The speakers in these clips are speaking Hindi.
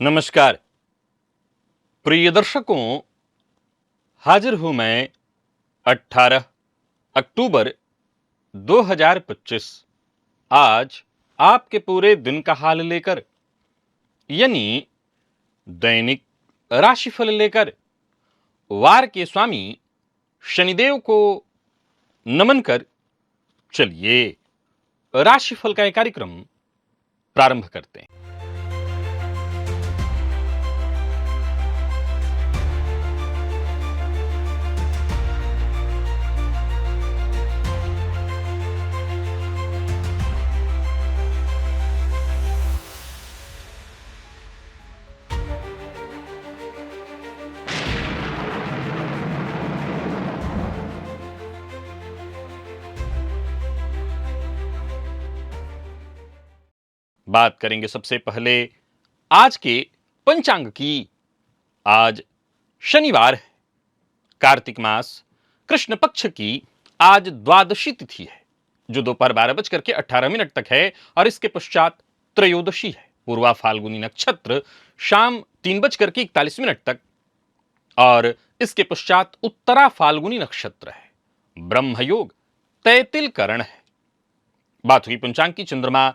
नमस्कार प्रिय दर्शकों, हाजिर हूं मैं 18 अक्टूबर 2025 आज आपके पूरे दिन का हाल लेकर, यानी दैनिक राशिफल लेकर वार के स्वामी शनिदेव को नमन कर चलिए राशिफल का एक कार्यक्रम प्रारंभ करते हैं। बात करेंगे सबसे पहले आज के पंचांग की। आज शनिवार है, कार्तिक मास कृष्ण पक्ष की आज द्वादशी तिथि है जो दोपहर 12:18 तक है और इसके पश्चात त्रयोदशी है। पूर्वा फाल्गुनी नक्षत्र शाम 3:41 तक और इसके पश्चात उत्तरा फाल्गुनी नक्षत्र है। ब्रह्मयोग तैतिल करण है। बात हुई पंचांग की। चंद्रमा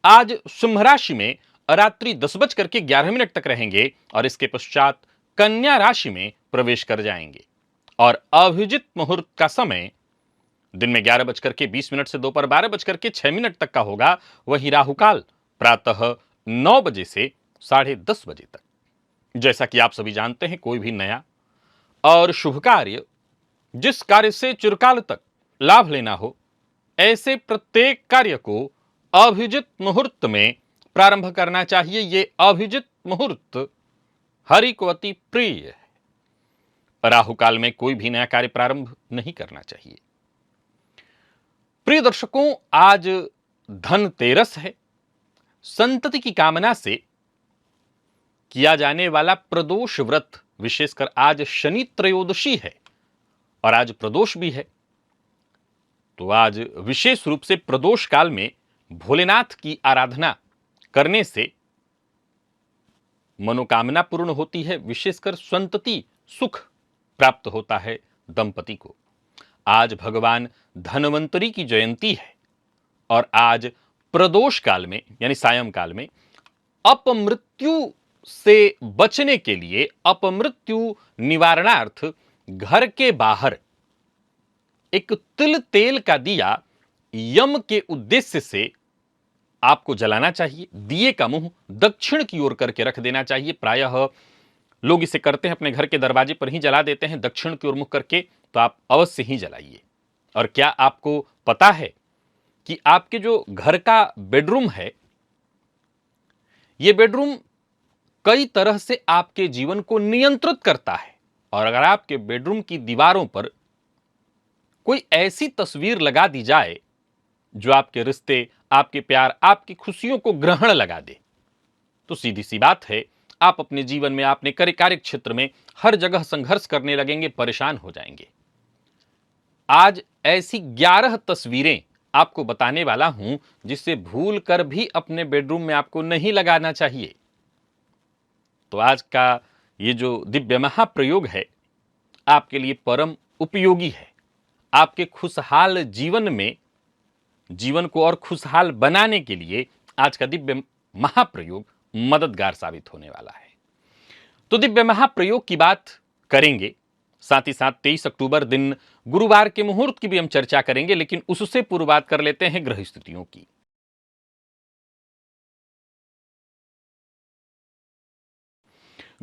आज सिंह राशि में रात्रि 10:11 तक रहेंगे और इसके पश्चात कन्या राशि में प्रवेश कर जाएंगे और अभिजित मुहूर्त का समय दिन में 11:20 से दोपहर 12:06 तक का होगा। वही राहुकाल प्रातः 9 बजे से 10:30 बजे तक। जैसा कि आप सभी जानते हैं, कोई भी नया और शुभ कार्य, जिस कार्य से चिरकाल तक लाभ लेना हो, ऐसे प्रत्येक कार्य को अभिजित मुहूर्त में प्रारंभ करना चाहिए। ये अभिजित मुहूर्त हरि को अति प्रिय है। राहु काल में कोई भी नया कार्य प्रारंभ नहीं करना चाहिए। प्रिय दर्शकों, आज धनतेरस है। संतति की कामना से किया जाने वाला प्रदोष व्रत, विशेषकर आज शनि त्रयोदशी है और आज प्रदोष भी है, तो आज विशेष रूप से प्रदोष काल में भोलेनाथ की आराधना करने से मनोकामना पूर्ण होती है। विशेषकर संतति सुख प्राप्त होता है दंपति को। आज भगवान धन्वंतरी की जयंती है और आज प्रदोष काल में यानी सायंकाल में अपमृत्यु से बचने के लिए, अपमृत्यु निवारणार्थ घर के बाहर एक तिल तेल का दिया यम के उद्देश्य से आपको जलाना चाहिए। दिए का मुंह दक्षिण की ओर करके रख देना चाहिए। प्रायः लोग इसे करते हैं, अपने घर के दरवाजे पर ही जला देते हैं दक्षिण की ओर मुख करके, तो आप अवश्य ही जलाइए। और क्या आपको पता है कि आपके जो घर का बेडरूम है, यह बेडरूम कई तरह से आपके जीवन को नियंत्रित करता है। और अगर आपके बेडरूम की दीवारों पर कोई ऐसी तस्वीर लगा दी जाए जो आपके रिश्ते, आपके प्यार, आपकी खुशियों को ग्रहण लगा दे, तो सीधी सी बात है, आप अपने जीवन में, अपने कार्य क्षेत्र में हर जगह संघर्ष करने लगेंगे, परेशान हो जाएंगे। आज ऐसी 11 तस्वीरें आपको बताने वाला हूं जिसे भूल कर भी अपने बेडरूम में आपको नहीं लगाना चाहिए। तो आज का ये जो दिव्य महाप्रयोग है आपके लिए परम उपयोगी है। आपके खुशहाल जीवन में, जीवन को और खुशहाल बनाने के लिए आज का दिव्य महाप्रयोग मददगार साबित होने वाला है। तो दिव्य महाप्रयोग की बात करेंगे, साथ ही साथ 23 अक्टूबर दिन गुरुवार के मुहूर्त की भी हम चर्चा करेंगे, लेकिन उससे पूर्व बात कर लेते हैं ग्रह स्थितियों की।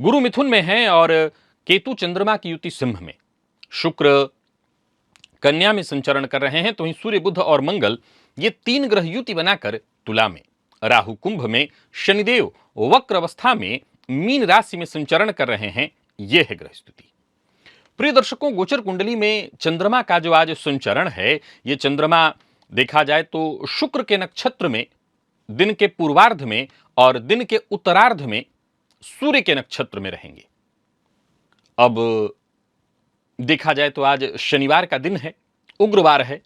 गुरु मिथुन में है और केतु चंद्रमा की युति सिंह में, शुक्र कन्या में संचरण कर रहे हैं, तो वहीं सूर्य, बुध और मंगल ये 3 ग्रह युति बनाकर तुला में, राहु कुंभ में, शनिदेव वक्र अवस्था में मीन राशि में संचरण कर रहे हैं। यह है ग्रह स्थिति। प्रिय दर्शकों, गोचर कुंडली में चंद्रमा का जो आज संचरण है, यह चंद्रमा देखा जाए तो शुक्र के नक्षत्र में दिन के पूर्वार्ध में और दिन के उत्तरार्ध में सूर्य के नक्षत्र में रहेंगे। अब देखा जाए तो आज शनिवार का दिन है, उग्रवार है।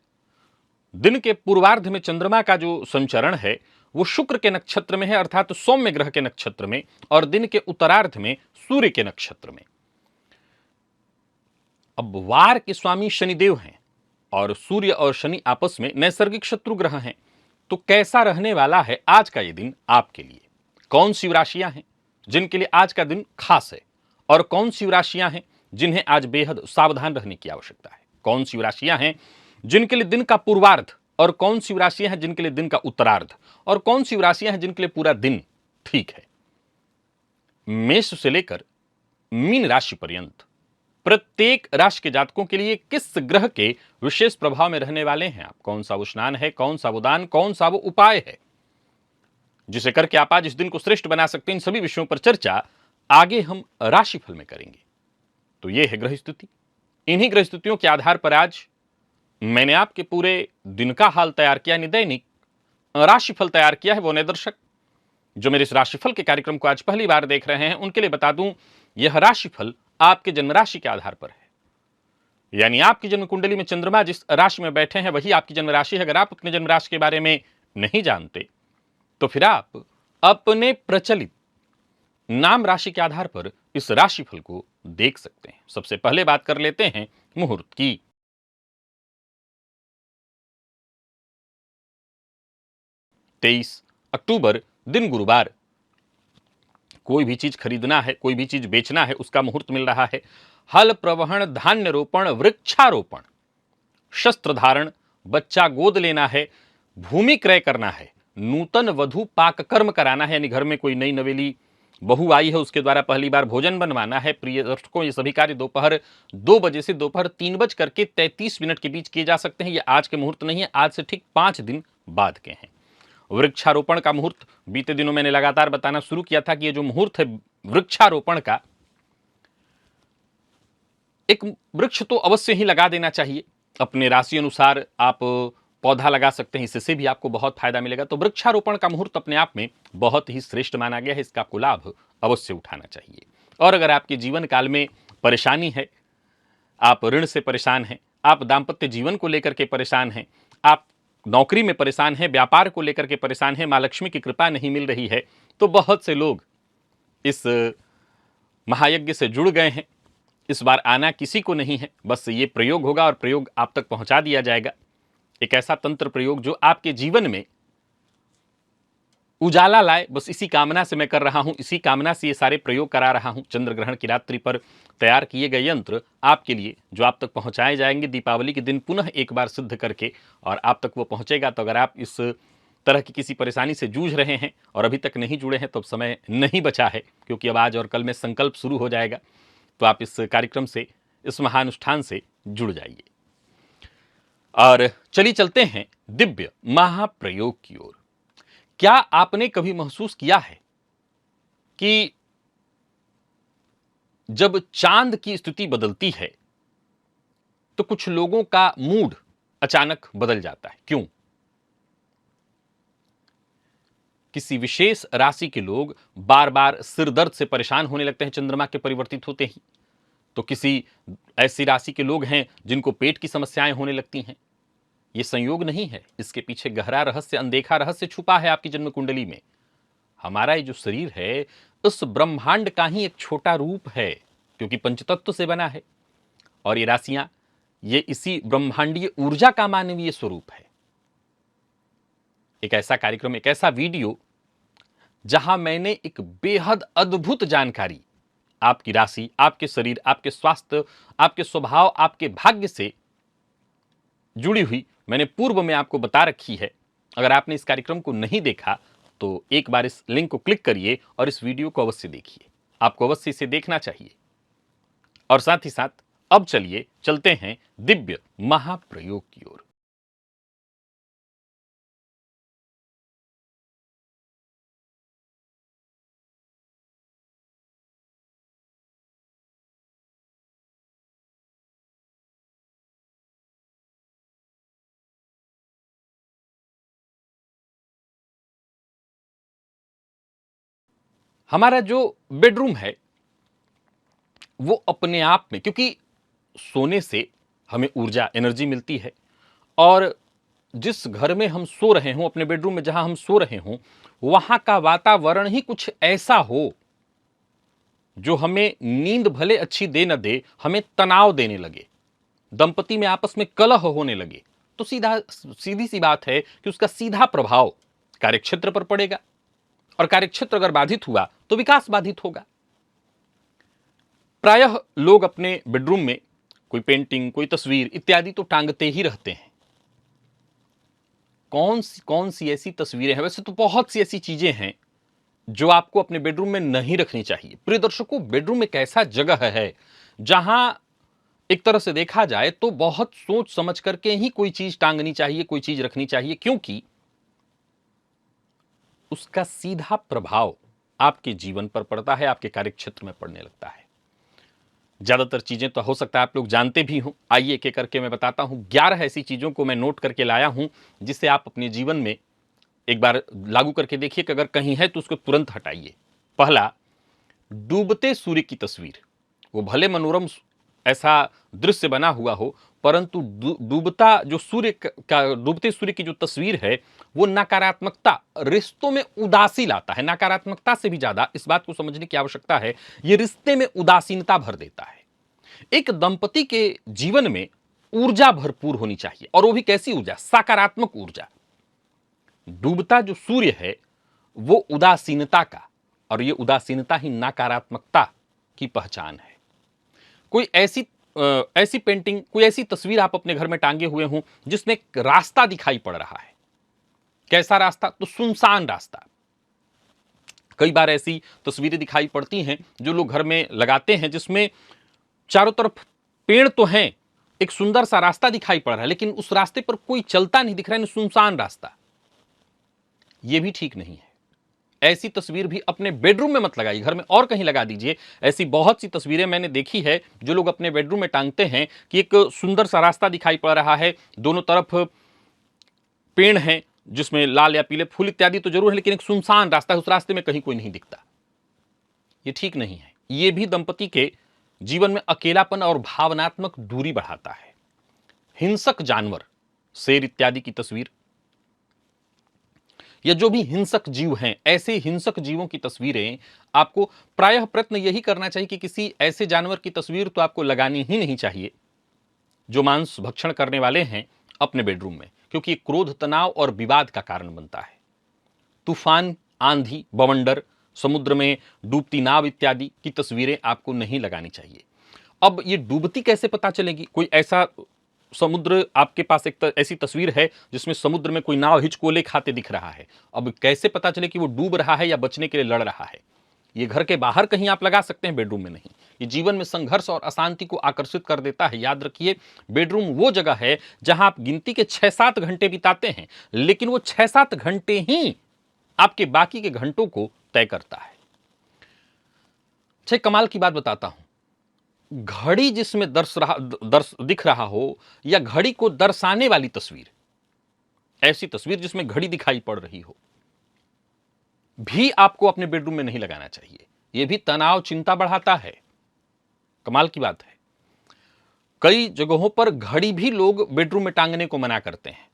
दिन के पूर्वार्ध में चंद्रमा का जो संचरण है वो शुक्र के नक्षत्र में है, अर्थात सौम्य ग्रह के नक्षत्र में, और दिन के उत्तरार्ध में सूर्य के नक्षत्र में। अब वार के स्वामी शनिदेव हैं और सूर्य और शनि आपस में नैसर्गिक शत्रु ग्रह हैं। तो कैसा रहने वाला है आज का ये दिन आपके लिए? कौन सी राशियां हैं जिनके लिए आज का दिन खास है, और कौन सी राशियां हैं जिन्हें आज बेहद सावधान रहने की आवश्यकता है? कौन सी राशियां हैं जिनके लिए दिन का पूर्वार्ध, और कौन सी राशियां हैं जिनके लिए दिन का उत्तरार्ध, और कौन सी राशियां हैं जिनके लिए पूरा दिन ठीक है? मेष से लेकर मीन राशि पर्यंत प्रत्येक राशि के जातकों के लिए किस ग्रह के विशेष प्रभाव में रहने वाले हैं आप? कौन सा वो स्नान है, कौन सा वो दान, कौन सा वो उपाय है जिसे करके आप आज इस दिन को श्रेष्ठ बना सकते हैं? इन सभी विषयों पर चर्चा आगे हम राशिफल में करेंगे। तो ये है ग्रह स्थिति। इन्हीं ग्रह स्थितियों के आधार पर आज मैंने आपके पूरे दिन का हाल तैयार किया, दैनिक राशिफल तैयार किया है। वो नए दर्शक जो मेरे इस राशिफल के कार्यक्रम को आज पहली बार देख रहे हैं, उनके लिए बता दूं, यह राशिफल आपके जन्म राशि के आधार पर है। यानी आपकी जन्म कुंडली में चंद्रमा जिस राशि में बैठे हैं वही आपकी जन्म राशि है। अगर आप अपने जन्म राशि के बारे में नहीं जानते तो फिर आप अपने प्रचलित नाम राशि के आधार पर इस राशिफल को देख सकते हैं। सबसे पहले बात कर लेते हैं मुहूर्त की। तेईस अक्टूबर, दिन गुरुवार। कोई भी चीज खरीदना है, कोई भी चीज बेचना है, उसका मुहूर्त मिल रहा है। हल प्रवहन, धान्य रोपण, वृक्षारोपण, शस्त्र धारण, बच्चा गोद लेना है, भूमि क्रय करना है, नूतन वधु पाक कर्म कराना है, यानी घर में कोई नई नवेली बहू आई है उसके द्वारा पहली बार भोजन बनवाना है। प्रिय दर्शकों, ये सभी कार्य दोपहर 2 बजे से दोपहर 3:33 के बीच किए जा सकते हैं। ये आज के मुहूर्त नहीं है, आज से ठीक 5 दिन बाद के हैं। वृक्षारोपण का मुहूर्त बीते दिनों मैंने लगातार बताना शुरू किया था कि ये जो मुहूर्त है वृक्षारोपण का, एक वृक्ष तो अवश्य ही लगा देना चाहिए। अपने राशि अनुसार आप पौधा लगा सकते हैं, इससे भी आपको बहुत फायदा मिलेगा। तो वृक्षारोपण का मुहूर्त अपने आप में बहुत ही श्रेष्ठ माना गया है, इसका आपको लाभ अवश्य उठाना चाहिए। और अगर आपके जीवन काल में परेशानी है, आप ऋण से परेशान हैं, आप दाम्पत्य जीवन को लेकर के परेशान हैं, आप नौकरी में परेशान हैं, व्यापार को लेकर के परेशान हैं, मां लक्ष्मी की कृपा नहीं मिल रही है, तो बहुत से लोग इस महायज्ञ से जुड़ गए हैं। इस बार आना किसी को नहीं है, बस ये प्रयोग होगा और प्रयोग आप तक पहुंचा दिया जाएगा। एक ऐसा तंत्र प्रयोग जो आपके जीवन में उजाला लाए, बस इसी कामना से मैं कर रहा हूं, इसी कामना से ये सारे प्रयोग करा रहा हूं। चंद्र ग्रहण की रात्रि पर तैयार किए गए यंत्र आपके लिए जो आप तक पहुंचाए जाएंगे दीपावली के दिन पुनः एक बार सिद्ध करके, और आप तक वो पहुंचेगा। तो अगर आप इस तरह की किसी परेशानी से जूझ रहे हैं और अभी तक नहीं जुड़े हैं तो अब समय नहीं बचा है, क्योंकि अब आज और कल में संकल्प शुरू हो जाएगा। तो आप इस कार्यक्रम से, इस महानुष्ठान से जुड़ जाइए। और चलिए चलते हैं दिव्य महाप्रयोग की ओर। क्या आपने कभी महसूस किया है कि जब चांद की स्थिति बदलती है तो कुछ लोगों का मूड अचानक बदल जाता है? क्यों? किसी विशेष राशि के लोग बार बार सिर दर्द से परेशान होने लगते हैं चंद्रमा के परिवर्तित होते ही। तो किसी ऐसी राशि के लोग हैं जिनको पेट की समस्याएं होने लगती हैं। ये संयोग नहीं है, इसके पीछे गहरा रहस्य, अनदेखा रहस्य छुपा है आपकी जन्म कुंडली में। हमारा ये जो शरीर है उस ब्रह्मांड का ही एक छोटा रूप है, क्योंकि पंचतत्व से बना है, और ये राशियां ये इसी ब्रह्मांडीय ऊर्जा का मानवीय स्वरूप है। एक ऐसा कार्यक्रम, एक ऐसा वीडियो जहां मैंने एक बेहद अद्भुत जानकारी आपकी राशि, आपके शरीर, आपके स्वास्थ्य, आपके स्वभाव, आपके भाग्य से जुड़ी हुई मैंने पूर्व में आपको बता रखी है। अगर आपने इस कार्यक्रम को नहीं देखा तो एक बार इस लिंक को क्लिक करिए और इस वीडियो को अवश्य देखिए। आपको अवश्य इसे देखना चाहिए। और साथ ही साथ अब चलिए चलते हैं दिव्य महाप्रयोग की ओर। हमारा जो बेडरूम है वो अपने आप में, क्योंकि सोने से हमें ऊर्जा, एनर्जी मिलती है, और जिस घर में हम सो रहे हों, अपने बेडरूम में जहां हम सो रहे हों, वहां का वातावरण ही कुछ ऐसा हो जो हमें नींद भले अच्छी दे न दे, हमें तनाव देने लगे, दंपति में आपस में कलह होने लगे, तो सीधी सी बात है कि उसका सीधा प्रभाव कार्यक्षेत्र पर पड़ेगा, और कार्यक्षेत्र अगर बाधित हुआ तो विकास बाधित होगा। प्रायः लोग अपने बेडरूम में कोई पेंटिंग, कोई तस्वीर इत्यादि तो टांगते ही रहते हैं। कौन सी ऐसी तस्वीरें हैं? वैसे तो बहुत सी ऐसी चीजें हैं जो आपको अपने बेडरूम में नहीं रखनी चाहिए। प्रिय दर्शकों, बेडरूम एक ऐसा जगह है जहां एक तरह से देखा जाए तो बहुत सोच समझ करके ही कोई चीज टांगनी चाहिए, कोई चीज रखनी चाहिए, क्योंकि उसका सीधा प्रभाव आपके जीवन पर पड़ता है, आपके कार्यक्षेत्र में पड़ने लगता है। ज्यादातर चीजें तो हो सकता है आप लोग जानते भी हों। आइए एक एक करके मैं बताता हूं। 11 ऐसी चीजों को मैं नोट करके लाया हूं जिसे आप अपने जीवन में एक बार लागू करके देखिए कि अगर कहीं है तो उसको तुरंत हटाइए। पहला, डूबते सूर्य की तस्वीर। वो भले मनोरम ऐसा दृश्य बना हुआ हो, परंतु डूबता जो सूर्य का डूबते सूर्य की जो तस्वीर है वो नकारात्मकता, रिश्तों में उदासी लाता है। नकारात्मकता से भी ज्यादा इस बात को समझने की आवश्यकता है, ये रिश्ते में उदासीनता भर देता है। एक दंपति के जीवन में ऊर्जा भरपूर होनी चाहिए, और वो भी कैसी ऊर्जा? सकारात्मक ऊर्जा। डूबता जो सूर्य है वो उदासीनता का, और ये उदासीनता ही नकारात्मकता की पहचान है। कोई ऐसी पेंटिंग, कोई ऐसी तस्वीर आप अपने घर में टांगे हुए हों जिसमें एक रास्ता दिखाई पड़ रहा है। कैसा रास्ता? तो सुनसान रास्ता। कई बार ऐसी तस्वीरें दिखाई पड़ती हैं जो लोग घर में लगाते हैं जिसमें चारों तरफ पेड़ तो हैं, एक सुंदर सा रास्ता दिखाई पड़ रहा है, लेकिन उस रास्ते पर कोई चलता नहीं दिख रहा है, सुनसान रास्ता। यह भी ठीक नहीं है। ऐसी तस्वीर भी अपने बेडरूम में मत लगाइए, घर में और कहीं लगा दीजिए। ऐसी बहुत सी तस्वीरें मैंने देखी है जो लोग अपने बेडरूम में टांगते हैं कि एक सुंदर सा रास्ता दिखाई पड़ रहा है, दोनों तरफ पेड़ हैं जिसमें लाल या पीले फूल इत्यादि तो जरूर है, लेकिन एक सुनसान रास्ता है, उस रास्ते में कहीं कोई नहीं दिखता। ये ठीक नहीं है। ये भी दंपति के जीवन में अकेलापन और भावनात्मक दूरी बढ़ाता है। हिंसक जानवर, शेर इत्यादि की तस्वीर, या जो भी हिंसक जीव हैं, ऐसे हिंसक जीवों की तस्वीरें आपको प्रायः प्रयत्न यही करना चाहिए कि किसी ऐसे जानवर की तस्वीर तो आपको लगानी ही नहीं चाहिए जो मांस भक्षण करने वाले हैं अपने बेडरूम में, क्योंकि क्रोध, तनाव और विवाद का कारण बनता है। तूफान, आंधी, बवंडर, समुद्र में डूबती नाव इत्यादि की तस्वीरें आपको नहीं लगानी चाहिए। अब ये डूबती कैसे पता चलेगी? कोई ऐसा समुद्र, आपके पास एक ऐसी तस्वीर है जिसमें समुद्र में कोई नाव हिचकोले खाते दिख रहा है, अब कैसे पता चले कि वो डूब रहा है या बचने के लिए लड़ रहा है? ये घर के बाहर कहीं आप लगा सकते हैं, बेडरूम में नहीं। ये जीवन में संघर्ष और अशांति को आकर्षित कर देता है। याद रखिए, बेडरूम वो जगह है जहां आप गिनती के 6-7 घंटे बिताते हैं, लेकिन वो 6-7 घंटे ही आपके बाकी के घंटों को तय करता है। कमाल की बात बताता हूं। घड़ी जिसमें दर्श दिख रहा हो, या घड़ी को दर्शाने वाली तस्वीर, ऐसी तस्वीर जिसमें घड़ी दिखाई पड़ रही हो, भी आपको अपने बेडरूम में नहीं लगाना चाहिए। यह भी तनाव, चिंता बढ़ाता है। कमाल की बात है, कई जगहों पर घड़ी भी लोग बेडरूम में टांगने को मना करते हैं,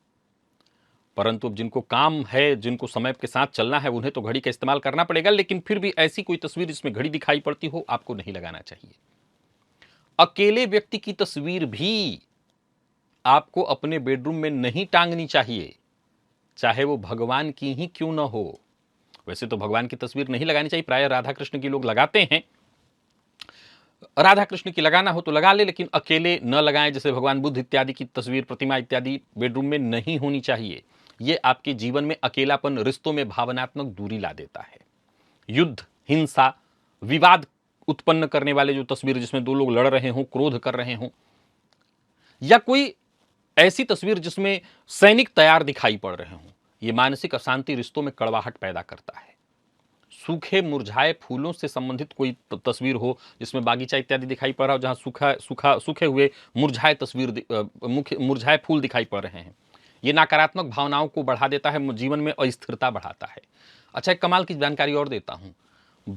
परंतु अब जिनको काम है, जिनको समय के साथ चलना है, उन्हें तो घड़ी का इस्तेमाल करना पड़ेगा। लेकिन फिर भी ऐसी कोई तस्वीर जिसमें घड़ी दिखाई पड़ती हो, आपको नहीं लगाना चाहिए। अकेले व्यक्ति की तस्वीर भी आपको अपने बेडरूम में नहीं टांगनी चाहिए, चाहे वो भगवान की ही क्यों ना हो। वैसे तो भगवान की तस्वीर नहीं लगानी चाहिए, प्राय राधा कृष्ण की लोग लगाते हैं। राधा कृष्ण की लगाना हो तो लगा ले, लेकिन अकेले न लगाएं। जैसे भगवान बुद्ध इत्यादि की तस्वीर, प्रतिमा इत्यादि बेडरूम में नहीं होनी चाहिए। यह आपके जीवन में अकेलापन, रिश्तों में भावनात्मक दूरी ला देता है। युद्ध, हिंसा, विवाद उत्पन्न करने वाले जो तस्वीर जिसमें दो लोग लड़ रहे हों, क्रोध कर रहे हों, या कोई ऐसी तस्वीर जिसमें सैनिक तैयार दिखाई पड़ रहे हों, यह मानसिक अशांति, रिश्तों में कड़वाहट पैदा करता है। सूखे मुरझाए फूलों से संबंधित कोई तस्वीर हो जिसमें बागीचा इत्यादि दिखाई पड़ रहा हो, जहां सूखे हुए मुरझाए मुरझाए फूल दिखाई पड़ रहे हैं, यह नकारात्मक भावनाओं को बढ़ा देता है, जीवन में अस्थिरता बढ़ाता है। अच्छा, एक कमाल की जानकारी और देता हूं।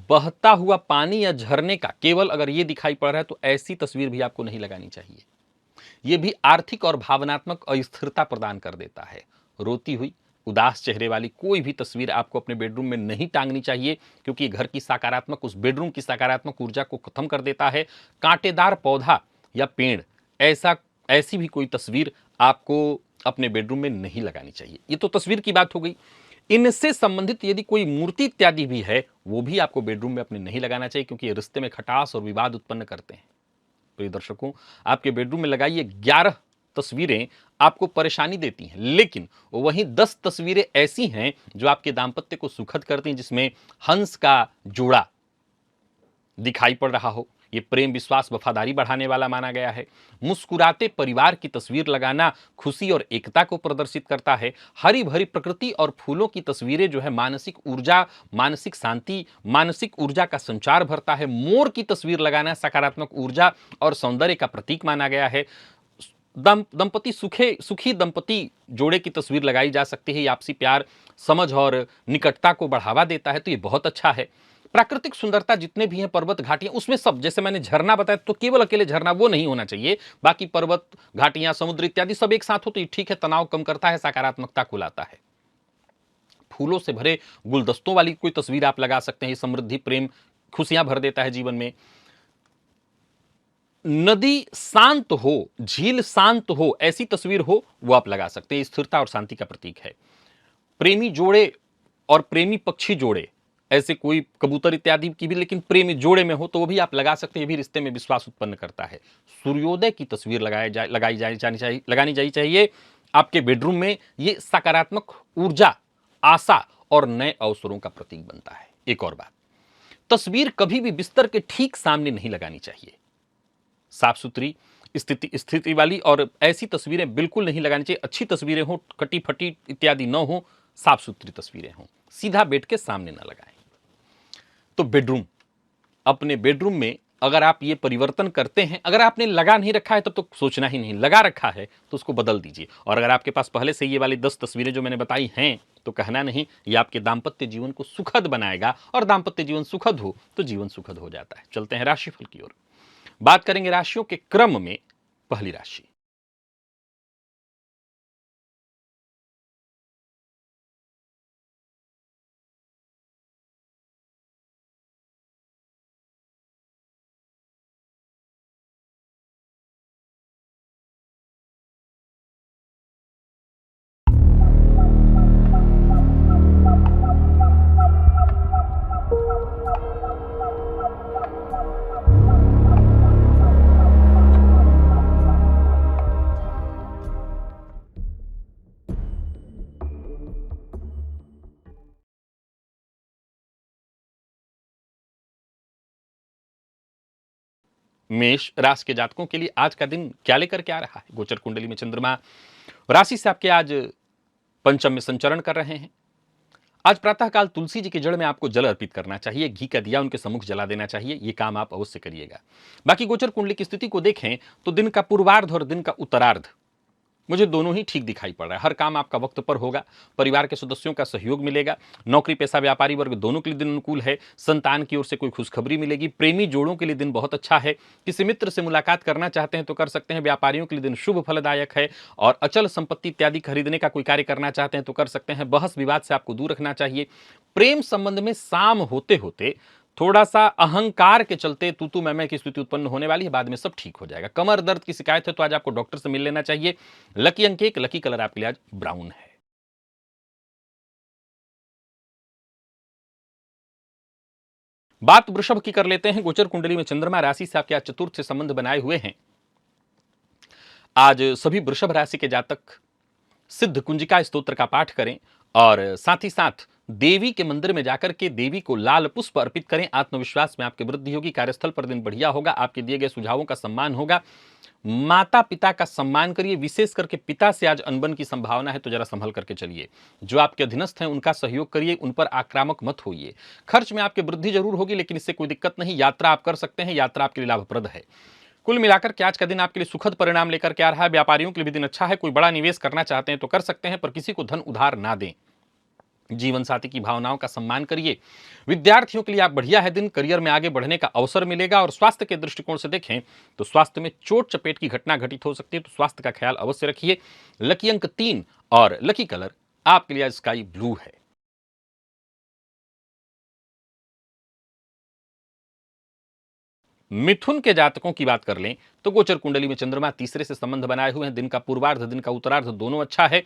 बहता हुआ पानी या झरने का केवल अगर ये दिखाई पड़ रहा है तो ऐसी तस्वीर भी आपको नहीं लगानी चाहिए। ये भी आर्थिक और भावनात्मक अस्थिरता प्रदान कर देता है। रोती हुई, उदास चेहरे वाली कोई भी तस्वीर आपको अपने बेडरूम में नहीं टांगनी चाहिए, क्योंकि घर की सकारात्मक, उस बेडरूम की सकारात्मक ऊर्जा को खत्म कर देता है। कांटेदार पौधा या पेड़, ऐसा ऐसी भी कोई तस्वीर आपको अपने बेडरूम में नहीं लगानी चाहिए। ये तो तस्वीर की बात हो गई। इनसे संबंधित यदि कोई मूर्ति इत्यादि भी है, वो भी आपको बेडरूम में अपने नहीं लगाना चाहिए, क्योंकि ये रिश्ते में खटास और विवाद उत्पन्न करते हैं। प्रिय दर्शकों, आपके बेडरूम में लगाई ये 11 तस्वीरें आपको परेशानी देती हैं, लेकिन वहीं 10 तस्वीरें ऐसी हैं जो आपके दाम्पत्य को सुखद करती हैं, जिसमें हंस का जोड़ा दिखाई पड़ रहा हो। ये प्रेम, विश्वास, वफादारी बढ़ाने वाला माना गया है। मुस्कुराते परिवार की तस्वीर लगाना खुशी और एकता को प्रदर्शित करता है। हरी भरी प्रकृति और फूलों की तस्वीरें जो है मानसिक ऊर्जा, मानसिक शांति, मानसिक ऊर्जा का संचार भरता है। मोर की तस्वीर लगाना सकारात्मक ऊर्जा और सौंदर्य का प्रतीक माना गया है। दंपति सुखी दंपति जोड़े की तस्वीर लगाई जा सकती है। ये आपसी प्यार, समझ और निकटता को बढ़ावा देता है, तो ये बहुत अच्छा है। प्राकृतिक सुंदरता जितने भी हैं, पर्वत घाटियां, उसमें सब, जैसे मैंने झरना बताया, तो केवल अकेले झरना वो नहीं होना चाहिए, बाकी पर्वत घाटियां, समुद्र इत्यादि सब एक साथ हो तो ये ठीक है, तनाव कम करता है, सकारात्मकता को लाता है। फूलों से भरे गुलदस्तों वाली कोई तस्वीर आप लगा सकते हैं। समृद्धि, प्रेम, खुशियां भर देता है जीवन में। नदी शांत हो, झील शांत हो, ऐसी तस्वीर हो, वो आप लगा सकते हैं। स्थिरता और शांति का प्रतीक है। प्रेमी जोड़े और प्रेमी पक्षी जोड़े, ऐसे कोई कबूतर इत्यादि की भी, लेकिन प्रेमी जोड़े में हो तो वो भी आप लगा सकते हैं। ये भी रिश्ते में विश्वास उत्पन्न करता है। सूर्योदय की तस्वीर लगानी चाहिए आपके बेडरूम में। ये सकारात्मक ऊर्जा, आशा और नए अवसरों का प्रतीक बनता है। एक और बात, तस्वीर कभी भी बिस्तर के ठीक सामने नहीं लगानी चाहिए। साफ सुथरी स्थिति वाली और ऐसी तस्वीरें बिल्कुल नहीं लगानी चाहिए। अच्छी तस्वीरें हो, कटी फटी इत्यादि न हो, साफ सुथरी तस्वीरें हों। सीधा बेड के सामने ना लगाएं। तो बेडरूम, अपने बेडरूम में अगर आप ये परिवर्तन करते हैं, अगर आपने लगा नहीं रखा है तब तो सोचना ही नहीं, लगा रखा है तो उसको बदल दीजिए। और अगर आपके पास पहले से ये वाली 10 तस्वीरें जो मैंने बताई हैं, तो कहना नहीं, ये आपके दाम्पत्य जीवन को सुखद बनाएगा। और दाम्पत्य जीवन सुखद हो तो जीवन सुखद हो जाता है। चलते हैं राशिफल की ओर। बात करेंगे राशियों के क्रम में। पहली राशि, मेष राशि के जातकों के लिए आज का दिन क्या लेकर के आ रहा है? गोचर कुंडली में चंद्रमा राशि से आपके आज पंचम में संचरण कर रहे हैं। आज प्रातःकाल तुलसी जी की जड़ में आपको जल अर्पित करना चाहिए। घी का दिया उनके सम्मुख जला देना चाहिए। ये काम आप अवश्य करिएगा। बाकी गोचर कुंडली की स्थिति को देखें तो दिन का पूर्वार्ध और दिन का उत्तरार्ध मुझे दोनों ही ठीक दिखाई पड़ रहा है। हर काम आपका वक्त पर होगा। परिवार के सदस्यों का सहयोग मिलेगा। नौकरी पेशा व्यापारी वर्ग दोनों के लिए दिन अनुकूल है। संतान की ओर से कोई खुशखबरी मिलेगी। प्रेमी जोड़ों के लिए दिन बहुत अच्छा है। किसी मित्र से मुलाकात करना चाहते हैं तो कर सकते हैं। व्यापारियों के लिए दिन शुभ फलदायक है। और अचल संपत्ति इत्यादि खरीदने का कोई कार्य करना चाहते हैं तो कर सकते हैं। बहस विवाद से आपको दूर रखना चाहिए। प्रेम संबंध में शाम होते होते थोड़ा सा अहंकार के चलते तू मैं की स्थिति उत्पन्न होने वाली है। बाद में सब ठीक हो जाएगा। कमर दर्द की शिकायत है तो आज आपको डॉक्टर से मिल लेना चाहिए। लकी अंक 1, लकी कलर आपके लिए आज ब्राउन है। बात वृषभ की कर लेते हैं। गोचर कुंडली में चंद्रमा राशि से आपके आज चतुर्थ से संबंध बनाए हुए हैं। आज सभी वृषभ राशि के जातक सिद्ध कुंजिका स्तोत्र का पाठ करें और साथ ही साथ देवी के मंदिर में जाकर के देवी को लाल पुष्प अर्पित करें। आत्मविश्वास में आपकी वृद्धि होगी। कार्यस्थल पर दिन बढ़िया होगा। आपके दिए गए सुझावों का सम्मान होगा। माता पिता का सम्मान करिए। विशेष करके पिता से आज अनबन की संभावना है तो जरा संभल करके चलिए। जो आपके अधीनस्थ हैं उनका सहयोग करिए। उन पर आक्रामक मत होइए। खर्च में आपकी वृद्धि जरूर होगी लेकिन इससे कोई दिक्कत नहीं। यात्रा आप कर सकते हैं। यात्रा आपके लिए लाभप्रद है। कुल मिलाकर के आज का दिन आपके लिए सुखद परिणाम लेकर के आ रहा है। व्यापारियों के लिए भी दिन अच्छा है। कोई बड़ा निवेश करना चाहते हैं तो कर सकते हैं, पर किसी को धन उधार ना दें। जीवन साथी की भावनाओं का सम्मान करिए। विद्यार्थियों के लिए आप बढ़िया है दिन, करियर में आगे बढ़ने का अवसर मिलेगा। और स्वास्थ्य के दृष्टिकोण से देखें तो स्वास्थ्य में चोट चपेट की घटना घटित हो सकती है, तो स्वास्थ्य का ख्याल अवश्य रखिए। लकी अंक 3 और लकी कलर आपके लिए स्काई ब्लू है। मिथुन के जातकों की बात कर लें तो गोचर कुंडली में चंद्रमा तीसरे से संबंध बनाए हुए हैं। दिन का पूर्वार्ध दिन का उत्तरार्ध दोनों अच्छा है।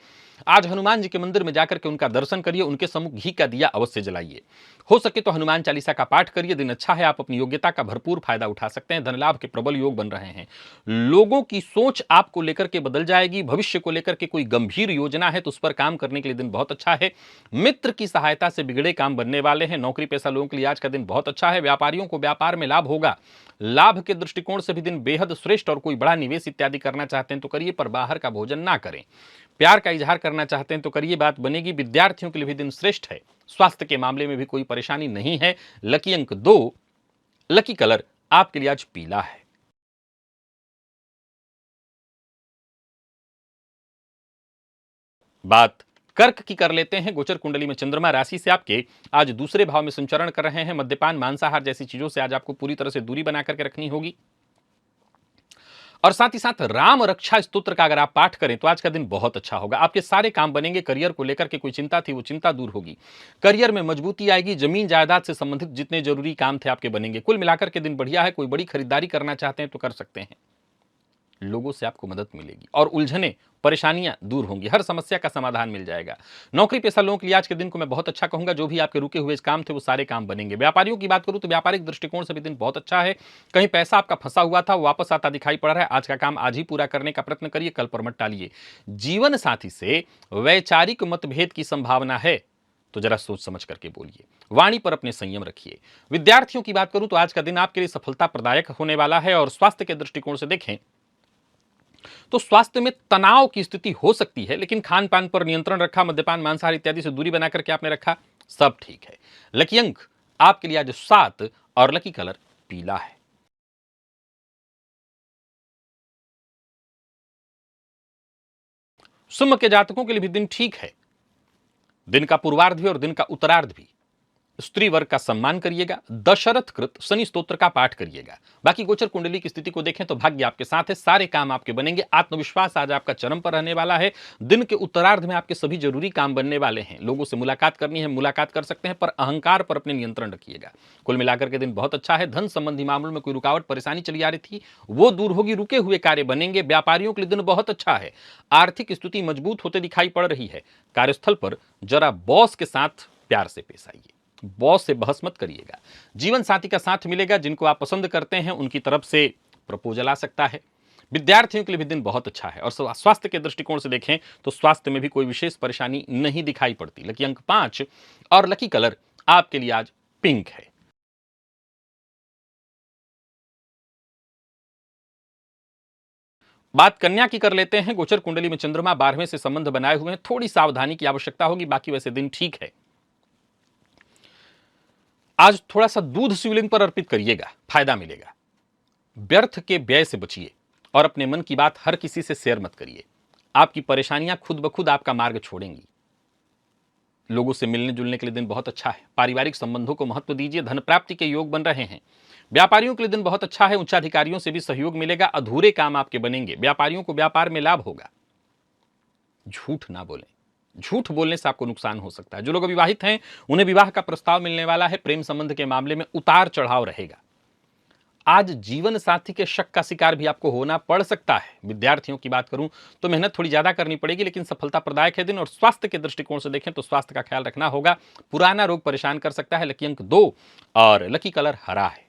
आज हनुमान जी के मंदिर में जाकर के उनका दर्शन करिए, उनके सम्मुख घी का दिया अवश्य जलाइए। हो सके तो हनुमान चालीसा का पाठ करिए। दिन अच्छा है, आप अपनी योग्यता का भरपूर फायदा उठा सकते हैं। धन लाभ के प्रबल योग बन रहे हैं। लोगों की सोच आपको लेकर के बदल जाएगी। भविष्य को लेकर के कोई गंभीर योजना है तो उस पर काम करने के लिए दिन बहुत अच्छा है। मित्र की सहायता से बिगड़े काम बनने वाले हैं। नौकरी पेशा लोगों के लिए आज का दिन बहुत अच्छा है। व्यापारियों को व्यापार में लाभ होगा। लाभ के दृष्टिकोण से भी दिन बेहद श्रेष्ठ। और कोई बड़ा निवेश इत्यादि करना चाहते हैं तो करिए, पर बाहर का भोजन ना करें। प्यार का इजहार करना चाहते हैं तो करिए, बात बनेगी। विद्यार्थियों के लिए भी दिन श्रेष्ठ है। स्वास्थ्य के मामले में भी कोई परेशानी नहीं है। लकी अंक 2, लकी कलर आपके लिए आज पीला है। बात कर्क की कर लेते हैं। गोचर कुंडली में चंद्रमा राशि से आपके आज दूसरे भाव में संचरण कर रहे हैं। मद्यपान मांसाहार जैसी चीजों से आज आपको पूरी तरह से दूरी बना करके रखनी होगी। और साथ ही साथ राम रक्षा स्तोत्र का अगर आप पाठ करें तो आज का दिन बहुत अच्छा होगा। आपके सारे काम बनेंगे। करियर को लेकर के कोई चिंता थी वो चिंता दूर होगी। करियर में मजबूती आएगी। जमीन जायदाद से संबंधित जितने जरूरी काम थे आपके बनेंगे। कुल मिलाकर के दिन बढ़िया है। कोई बड़ी खरीदारी करना चाहते हैं तो कर सकते हैं। लोगों से आपको मदद मिलेगी और उलझने परेशानियां दूर होंगी। हर समस्या का समाधान मिल जाएगा। नौकरी पेशा लोगों के लिए आज के दिन को मैं बहुत अच्छा कहूंगा। जो भी आपके रुके हुए काम थे वो सारे काम बनेंगे। व्यापारियों की बात करूं तो व्यापारिक दृष्टिकोण से भी दिन बहुत अच्छा है। कहीं पैसा आपका फंसा हुआ था वो वापस आता दिखाई पड़ रहा है। आज का काम आज ही पूरा करने का प्रयत्न करिए, कल पर मत टालिए। जीवन साथी से वैचारिक मतभेद की संभावना है तो जरा सोच समझ करके बोलिए। वाणी पर अपने संयम रखिए। विद्यार्थियों की बात करूं तो आज का दिन आपके लिए सफलता प्रदायक होने वाला है। और स्वास्थ्य के दृष्टिकोण से देखें तो स्वास्थ्य में तनाव की स्थिति हो सकती है, लेकिन खान पान पर नियंत्रण रखा, मद्यपान मांसाहार इत्यादि से दूरी बनाकर के आपने रखा, सब ठीक है। लकी अंक आपके लिए आज 7 और लकी कलर पीला है। सिंह के जातकों के लिए भी दिन ठीक है। दिन का पूर्वार्ध भी और दिन का उत्तरार्ध भी स्त्री वर्ग का सम्मान करिएगा। दशरथ कृत शनि स्तोत्र का पाठ करिएगा। बाकी गोचर कुंडली की स्थिति को देखें तो भाग्य आपके साथ है। सारे काम आपके बनेंगे। आत्मविश्वास आज आपका चरम पर रहने वाला है। दिन के उत्तरार्ध में आपके सभी जरूरी काम बनने वाले हैं। लोगों से मुलाकात करनी है, मुलाकात कर सकते हैं, पर अहंकार पर अपने नियंत्रण रखिएगा। कुल मिलाकर के दिन बहुत अच्छा है। धन संबंधी मामलों में कोई रुकावट परेशानी चली आ रही थी वो दूर होगी। रुके हुए कार्य बनेंगे। व्यापारियों के लिए दिन बहुत अच्छा है। आर्थिक स्थिति मजबूत होते दिखाई पड़ रही है। कार्यस्थल पर जरा बॉस के साथ प्यार से पेश आइए। बॉस से बहस मत करिएगा। जीवन साथी का साथ मिलेगा। जिनको आप पसंद करते हैं उनकी तरफ से प्रपोजल आ सकता है। विद्यार्थियों के लिए भी दिन बहुत अच्छा है। और स्वास्थ्य के दृष्टिकोण से देखें तो स्वास्थ्य में भी कोई विशेष परेशानी नहीं दिखाई पड़ती। लकी अंक 5 और लकी कलर आपके लिए आज पिंक है। बात कन्या की कर लेते हैं। गोचर कुंडली में चंद्रमा 12वें से संबंध बनाए हुए हैं। थोड़ी सावधानी की आवश्यकता होगी, बाकी वैसे दिन ठीक है। आज थोड़ा सा दूध शिवलिंग पर अर्पित करिएगा, फायदा मिलेगा। व्यर्थ के व्यय से बचिए और अपने मन की बात हर किसी से शेयर मत करिए। आपकी परेशानियां खुद ब खुद आपका मार्ग छोड़ेंगी। लोगों से मिलने जुलने के लिए दिन बहुत अच्छा है। पारिवारिक संबंधों को महत्व दीजिए। धन प्राप्ति के योग बन रहे हैं। व्यापारियों के लिए दिन बहुत अच्छा है। उच्चाधिकारियों से भी सहयोग मिलेगा। अधूरे काम आपके बनेंगे। व्यापारियों को व्यापार में लाभ होगा। झूठ ना बोलें। झूठ बोलने से आपको नुकसान हो सकता है। जो लोग विवाहित हैं उन्हें विवाह का प्रस्ताव मिलने वाला है। प्रेम संबंध के मामले में उतार चढ़ाव रहेगा। आज जीवन साथी के शक का शिकार भी आपको होना पड़ सकता है। विद्यार्थियों की बात करूं तो मेहनत थोड़ी ज्यादा करनी पड़ेगी, लेकिन सफलता प्रदायक है दिन। और स्वास्थ्य के दृष्टिकोण से देखें तो स्वास्थ्य का ख्याल रखना होगा। पुराना रोग परेशान कर सकता है। लकी अंक 2 और लकी कलर हरा है।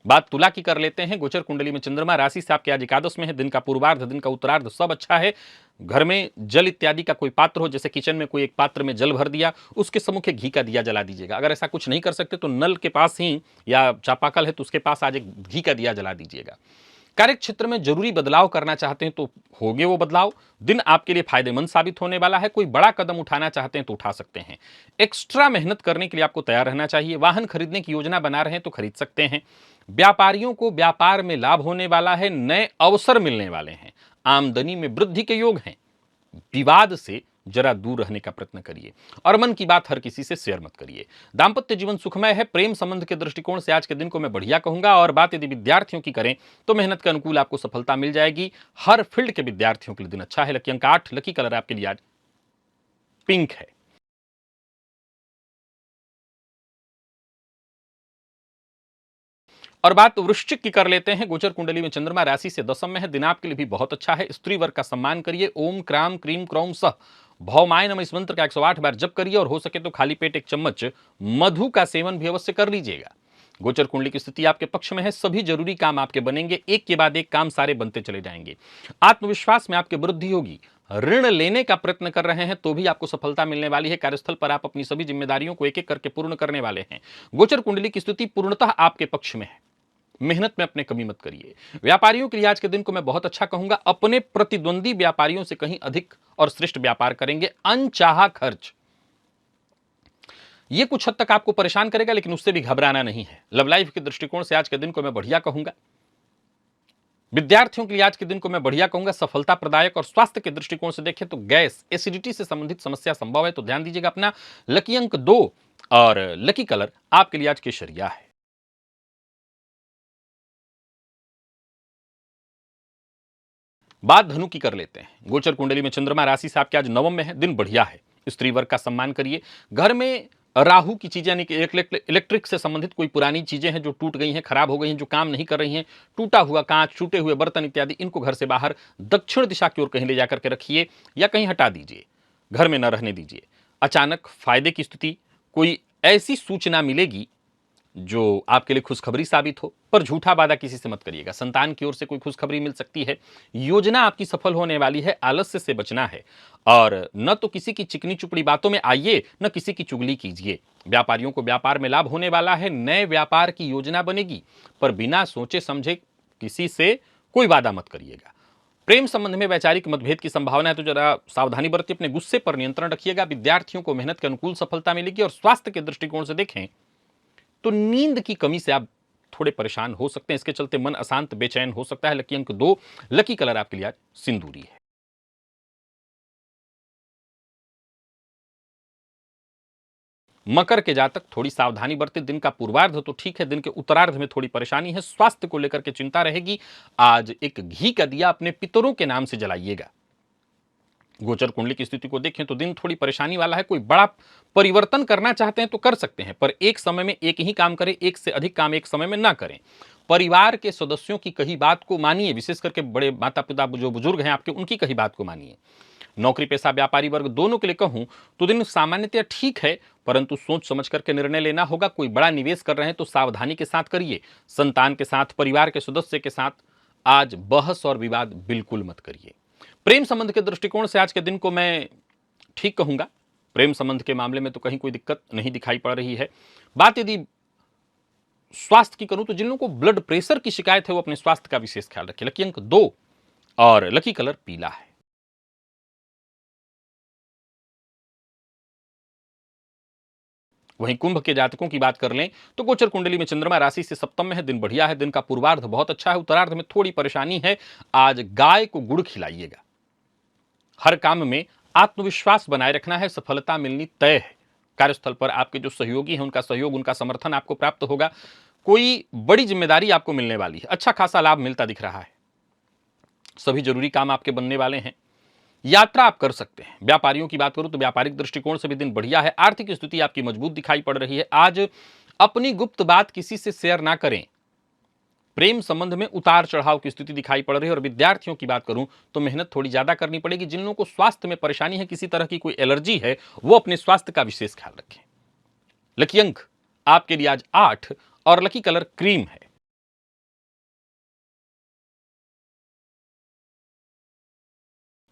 बात तुला की कर लेते हैं। गोचर कुंडली में चंद्रमा राशि से आपके आज एकादश में है। दिन का पूर्वार्ध दिन का उत्तरार्ध सब अच्छा है। घर में जल इत्यादि का कोई पात्र हो, जैसे किचन में कोई एक पात्र में जल भर दिया, उसके सम्मुख घी का दिया जला दीजिएगा। अगर ऐसा कुछ नहीं कर सकते तो नल के पास ही या चापाकल है तो उसके पास आज एक घी का दिया जला दीजिएगा। कार्य क्षेत्र में जरूरी बदलाव करना चाहते हैं तो होंगे वो बदलाव। दिन आपके लिए फायदेमंद साबित होने वाला है। कोई बड़ा कदम उठाना चाहते हैं तो उठा सकते हैं। एक्स्ट्रा मेहनत करने के लिए आपको तैयार रहना चाहिए। वाहन खरीदने की योजना बना रहे हैं तो खरीद सकते हैं। व्यापारियों को व्यापार में लाभ होने वाला है। नए अवसर मिलने वाले हैं। आमदनी में वृद्धि के योग हैं। विवाद से जरा दूर रहने का प्रयत्न करिए और मन की बात हर किसी से शेयर मत करिए। दांपत्य जीवन सुखमय है। प्रेम संबंध के दृष्टिकोण से आज के दिन को मैं बढ़िया कहूंगा। और बात यदि विद्यार्थियों की करें तो मेहनत के अनुकूल आपको सफलता मिल जाएगी। हर फील्ड के विद्यार्थियों के लिए दिन अच्छा है। लकी अंक 8, लकी कलर आपके लिए आज पिंक है। और बात वृश्चिक की कर लेते हैं। गोचर कुंडली में चंद्रमा राशि से दशम में है। दिन आपके लिए भी बहुत अच्छा है। स्त्री वर्ग का सम्मान करिए। ओम क्राम क्रीम क्रौम सह भौमाय नमः इस मंत्र का 108 बार जप करिए और हो सके तो खाली पेट 1 चम्मच मधु का सेवन भी अवश्य कर लीजिएगा। गोचर कुंडली की स्थिति आपके पक्ष में है। सभी जरूरी काम आपके बनेंगे। एक के बाद एक काम सारे बनते चले जाएंगे। आत्मविश्वास में आपकी वृद्धि होगी। ऋण लेने का प्रयत्न कर रहे हैं तो भी आपको सफलता मिलने वाली है। कार्यस्थल पर आप अपनी सभी जिम्मेदारियों को एक एक करके पूर्ण करने वाले हैं। गोचर कुंडली की स्थिति पूर्णतः आपके पक्ष में है। मेहनत में अपने कमी मत करिए। व्यापारियों के लिए आज के दिन को मैं बहुत अच्छा कहूंगा। अपने प्रतिद्वंदी व्यापारियों से कहीं अधिक और श्रेष्ठ व्यापार करेंगे। अनचाहा खर्च ये कुछ हद तक आपको परेशान करेगा, लेकिन उससे भी घबराना नहीं है। लव लाइफ के दृष्टिकोण से आज के दिन को मैं बढ़िया कहूंगा। विद्यार्थियों के लिए आज के दिन को मैं बढ़िया कहूंगा, सफलता प्रदायक। और स्वास्थ्य के दृष्टिकोण से देखें तो गैस एसिडिटी से संबंधित समस्या संभव है, तो ध्यान दीजिएगा अपना। लकी अंक 2 और लकी कलर आपके लिए आज केसरिया है। बात धनु की कर लेते हैं। गोचर कुंडली में चंद्रमा राशि से आपके आज नवम में है। दिन बढ़िया है। स्त्री वर्ग का सम्मान करिए। घर में राहु की चीजें यानी कि इलेक्ट्रिक से संबंधित कोई पुरानी चीजें हैं जो टूट गई हैं, खराब हो गई हैं, जो काम नहीं कर रही हैं, टूटा हुआ कांच, टूटे हुए बर्तन इत्यादि, इनको घर से बाहर दक्षिण दिशा की ओर कहीं ले जाकर के रखिए या कहीं हटा दीजिए। घर में न रहने दीजिए। अचानक फायदे की स्थिति, कोई ऐसी सूचना मिलेगी जो आपके लिए खुशखबरी साबित हो, पर झूठा वादा किसी से मत करिएगा। संतान की ओर से कोई खुशखबरी मिल सकती है। योजना आपकी सफल होने वाली है। आलस्य से बचना है और न तो किसी की चिकनी चुपड़ी बातों में आइए, न किसी की चुगली कीजिए। व्यापारियों को व्यापार में लाभ होने वाला है। नए व्यापार की योजना बनेगी, पर बिना सोचे समझे किसी से कोई वादा मत करिएगा। प्रेम संबंध में वैचारिक मतभेद की संभावना है, तो जरा सावधानी बरतिए। अपने गुस्से पर नियंत्रण रखिएगा। विद्यार्थियों को मेहनत के अनुकूल सफलता मिलेगी। और स्वास्थ्य के दृष्टिकोण से देखें तो नींद की कमी से आप थोड़े परेशान हो सकते हैं। इसके चलते मन अशांत बेचैन हो सकता है। लकी अंक 2, लकी कलर आपके लिए आज सिंदूरी है। मकर के जातक थोड़ी सावधानी बरते। दिन का पूर्वार्ध तो ठीक है, दिन के उत्तरार्ध में थोड़ी परेशानी है। स्वास्थ्य को लेकर के चिंता रहेगी। आज एक घी का दिया अपने पितरों के नाम से जलाइएगा। गोचर कुंडली की स्थिति को देखें तो दिन थोड़ी परेशानी वाला है। कोई बड़ा परिवर्तन करना चाहते हैं तो कर सकते हैं, पर एक समय में एक ही काम करें। एक से अधिक काम एक समय में ना करें। परिवार के सदस्यों की कही बात को मानिए। विशेष करके बड़े माता पिता जो बुजुर्ग हैं आपके, उनकी कही बात को मानिए। नौकरी पेशा व्यापारी वर्ग दोनों के लिए कहूं तो दिन सामान्यतः ठीक है, परंतु सोच समझ करके निर्णय लेना होगा। कोई बड़ा निवेश कर रहे हैं तो सावधानी के साथ करिए। संतान के साथ, परिवार के सदस्य के साथ आज बहस और विवाद बिल्कुल मत करिए। प्रेम संबंध के दृष्टिकोण से आज के दिन को मैं ठीक कहूंगा। प्रेम संबंध के मामले में तो कहीं कोई दिक्कत नहीं दिखाई पड़ रही है। बात यदि स्वास्थ्य की करूं तो जिन लोगों को ब्लड प्रेशर की शिकायत है वो अपने स्वास्थ्य का विशेष ख्याल रखें। लकी अंक 2 और लकी कलर पीला है। वहीं कुंभ के जातकों की बात कर लें तो गोचर कुंडली में चंद्रमा राशि से सप्तम में है। दिन बढ़िया है। दिन का पूर्वार्ध बहुत अच्छा है। उत्तरार्ध में थोड़ी परेशानी है। आज गाय को गुड़ खिलाइएगा। हर काम में आत्मविश्वास बनाए रखना है। सफलता मिलनी तय है। कार्यस्थल पर आपके जो सहयोगी हैं उनका सहयोग, उनका समर्थन आपको प्राप्त होगा। कोई बड़ी जिम्मेदारी आपको मिलने वाली है। अच्छा खासा लाभ मिलता दिख रहा है। सभी जरूरी काम आपके बनने वाले हैं। यात्रा आप कर सकते हैं। व्यापारियों की बात करूं तो व्यापारिक दृष्टिकोण से भी दिन बढ़िया है। आर्थिक स्थिति आपकी मजबूत दिखाई पड़ रही है। आज अपनी गुप्त बात किसी से शेयर ना करें। प्रेम संबंध में उतार चढ़ाव की स्थिति दिखाई पड़ रही है। और विद्यार्थियों की बात करूं तो मेहनत थोड़ी ज्यादा करनी पड़ेगी। जिन लोगों को स्वास्थ्य में परेशानी है, किसी तरह की कोई एलर्जी है, वो अपने स्वास्थ्य का विशेष ख्याल रखें। लकी अंक आपके लिए आज 8 और लकी कलर क्रीम है।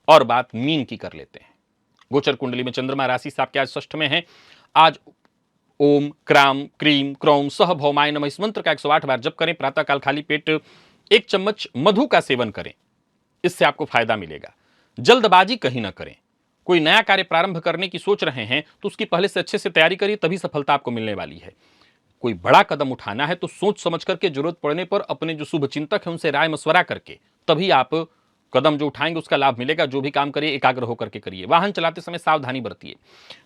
और बात मीन की कर लेते हैं। गोचर कुंडली में चंद्रमा राशि से आपके आज षष्ठ में है। आज ओम क्राम क्रीम क्रौम सह भौमाय नमः इस मंत्र का 108 बार जप करें। प्रातःकाल खाली पेट 1 चम्मच मधु का सेवन करें। इससे आपको फायदा मिलेगा। जल्दबाजी कहीं ना करें। कोई नया कार्य प्रारंभ करने की सोच रहे हैं तो उसकी पहले से अच्छे से तैयारी करिए, तभी सफलता आपको मिलने वाली है। कोई बड़ा कदम उठाना है तो सोच समझ करके, जरूरत पड़ने पर अपने जो शुभ चिंतक हैं उनसे राय मशवरा करके तभी आप कदम जो उठाएंगे उसका लाभ मिलेगा। जो भी काम करिए एकाग्र होकर के करिए। वाहन चलाते समय सावधानी बरतिए।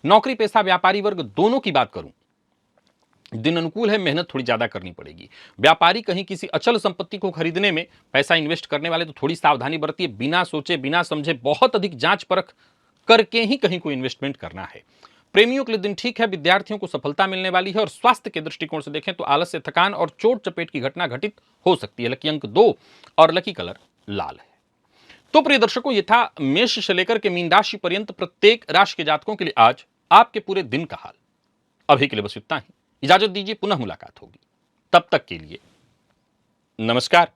नौकरी पेशा व्यापारी वर्ग दोनों की बात करूं, दिन अनुकूल है, मेहनत थोड़ी ज्यादा करनी पड़ेगी। व्यापारी कहीं किसी अचल संपत्ति को खरीदने में पैसा इन्वेस्ट करने वाले तो थोड़ी सावधानी बरतिए। बिना सोचे बिना समझे बहुत अधिक जांच परख करके ही कहीं कोई इन्वेस्टमेंट करना है। प्रेमियों के लिए दिन ठीक है, विद्यार्थियों को सफलता मिलने वाली है। और स्वास्थ्य के दृष्टिकोण से देखें तो आलस्य, थकान और चोट चपेट की घटना घटित हो सकती है। लकी अंक 2 और लकी कलर लाल है। तो प्रिय दर्शकों, ये था मेष से लेकर के मीन राशि पर्यंत प्रत्येक राशि के जातकों के लिए आज आपके पूरे दिन का हाल। अभी के लिए बस इतना ही। इजाजत दीजिए, पुनः मुलाकात होगी। तब तक के लिए नमस्कार।